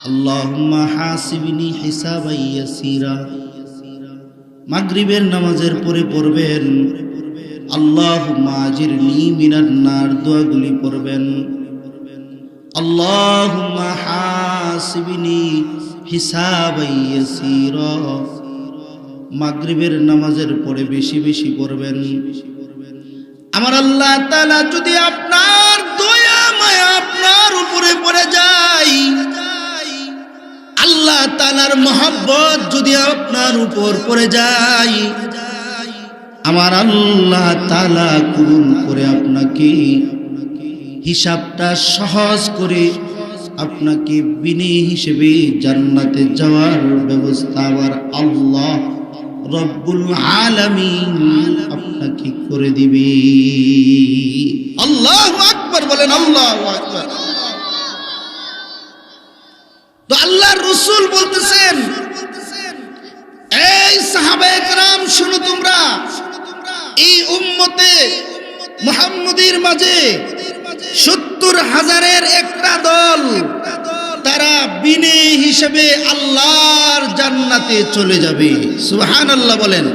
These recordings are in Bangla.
আল্লাহুম্মা হাসিবনি হিসাবান ইয়াসীরা। মাগরিবের নামাজের পরে পড়বেন আল্লাহুম্মা আজিরনি মিনান নার, দোয়াগুলি পড়বেন। আল্লাহুম্মা হাসিবনি হিসাবান ইয়াসীরা। মাগরিবের নামাজের পরে বেশি বেশি পড়বেন। আমার আল্লাহ তাআলা যদি আপনার দয়া মায়া আপনার উপরে পড়ে যায়, আল্লাহ তাআলার মহব্বত যদি আপনার উপর পড়ে যায়, আমার আল্লাহ তাআলা কবুল করে আপনাকে হিসাবটা সহজ করে আপনাকে বিনি হিসেবে জান্নাতে যাওয়ার ব্যবস্থা আবার আল্লাহ রব্বুল আলামিন আপনাকে করে দিবে। আল্লাহু আকবার বলেন, আল্লাহু আকবার। তো আল্লাহর রাসূল বলতেছেন, এই সাহাবায়ে কেরাম শুনো, তোমরা এই উম্মতে মুহাম্মদীর মাঝে ৭০,০০০-এর একটা দল, তারা বিনে হিসেবে আল্লাহর জান্নাতে চলে যাবে। সুবহানাল্লাহ বলেন।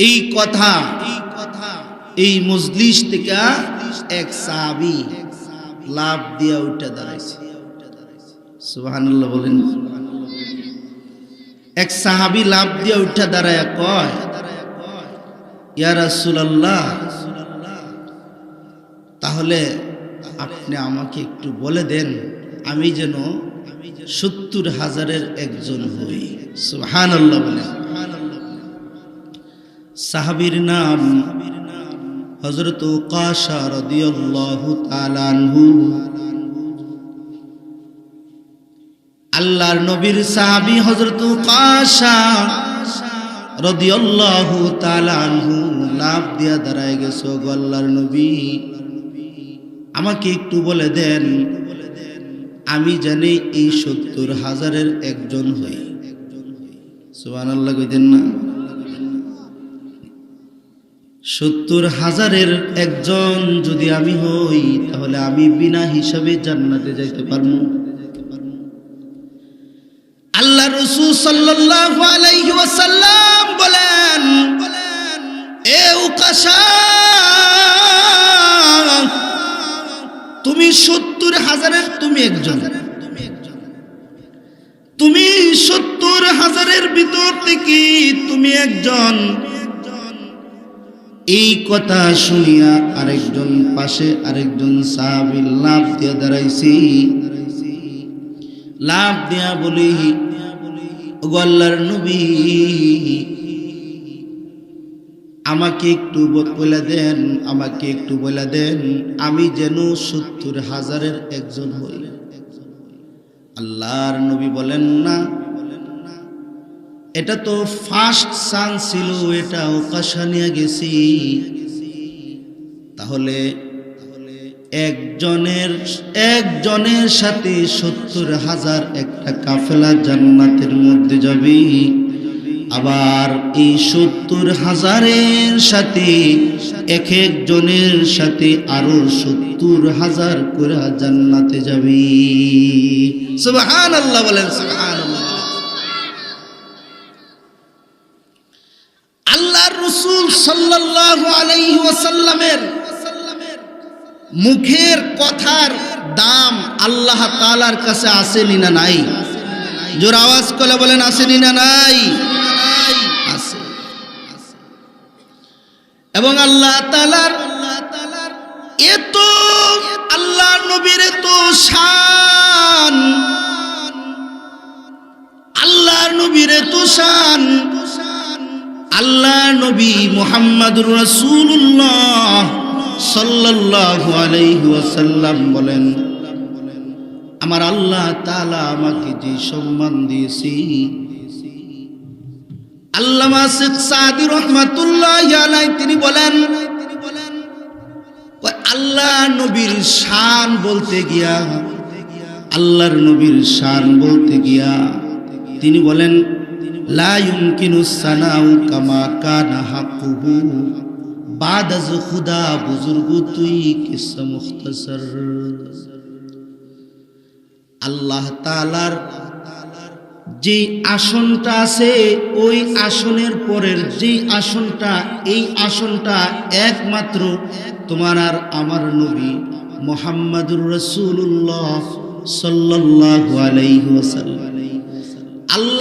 এই কথা এই মজলিস থেকে এক সাহাবী লাফ দিয়া উঠে দাঁড়াইছে। সুবহানাল্লাহ বলেন। এক সাহাবী লাফ দিয়া উঠে দাঁড়ায়া কয়, ইয়া রাসূলুল্লাহ, তাহলে আপনি আমাকে একটু বলে দেন, আমি যেন ৭০,০০০-এর একজন হই। সুবহানাল্লাহ বলেন। সাহাবীর নাম হযরত উকাশা রাদিয়াল্লাহু তাআলা আনহু। আল্লাহর নবীর সাহাবী হযরত উকাশা রাদিয়াল্লাহু তাআলা আনহু লাফ দিয়া দাঁড়ায় গেছে, গো আল্লাহর নবী, আমাকে একটু বলে দেন, আমি জানি এই ৭০,০০০-এর একজন হই। সুবহানাল্লাহ কইতেন না? ৭০,০০০-এর একজন যদি আমি হই, তাহলে আমি বিনা হিসাবে জান্নাতে যাইতে পারবো। আল্লাহ রাসূল সাল্লাল্লাহু আলাইহি ওয়াসাল্লাম বলেন, এ উকাশা, তুমি ৭০,০০০-এর তুমি একজন, তুমি ৭০,০০০-এর ভিতর থেকে তুমি একজন। এই কথা শুনিয়া আরেকজন পাশে আরেকজন সাহাবী লাফ দিয়া দাঁড়াইছি। লাফ দিয়া বলি, ওগো আল্লাহর নবী, আমাকে একটু বলে দেন, আমাকে একটু বলে দেন, আমি যেন ৭০,০০০-এর একজন হই। আল্লাহর নবী বলেন, না, এটা তো ফার্স্ট চান্স ছিল, এটা উকাশা নিয়ে গেছি। তাহলে একজনের সাথে ৭০,০০০ একটা কাফেলা জান্নাতের মধ্যে যাবে, আবার এই ৭০,০০০-এর সাথে এক একজনের সাথে আরো ৭০,০০০ করে জান্নাতে যাবে। সুবহানাল্লাহ বলেন, সুবহানাল্লাহ। আল্লাহর রাসূল সাল্লাল্লাহু আলাইহি ওয়াসাল্লামের মুখের কথার দাম আল্লাহ তাআলার কাছে আসেনি না নাই? জোর আওয়াজ করে বলেন, আসেনি না নাই? আছে। এবং আল্লাহ তাআলার এত, আল্লাহ নবীর এত শান, আল্লাহ নবীর এত শান, আল্লাহ নবী মুহাম্মদুর রাসূলুল্লাহ সাল্লাল্লাহু আলাইহি ওয়াসাল্লাম বলেন, আমার আল্লাহ তাআলা আমাকে যে সম্মান দিয়েছে, আল্লামা শেখ সাদি রাহমাতুল্লাহি আলাইহি তিনি বলেন, আল্লাহ নবীর শান বলতে গিয়া, আল্লাহর নবীর শান বলতে গিয়া তিনি বলেন, লা ইউমকিনুস সানাউ কামা কানা হাক্কুহু বাদ আজ খুদা বুজুর্গ তুই কিসা মুখতাসার। আল্লাহ তাআলার যে আসনটা আছে ওই আসনের পরের যে আসনটা, এই আসনটা একমাত্র তোমার আর আমার নবী মুহাম্মাদুর রাসূলুল্লাহ সাল্লাল্লাহু আলাইহি ওয়াসাল্লাম। আল্লাহ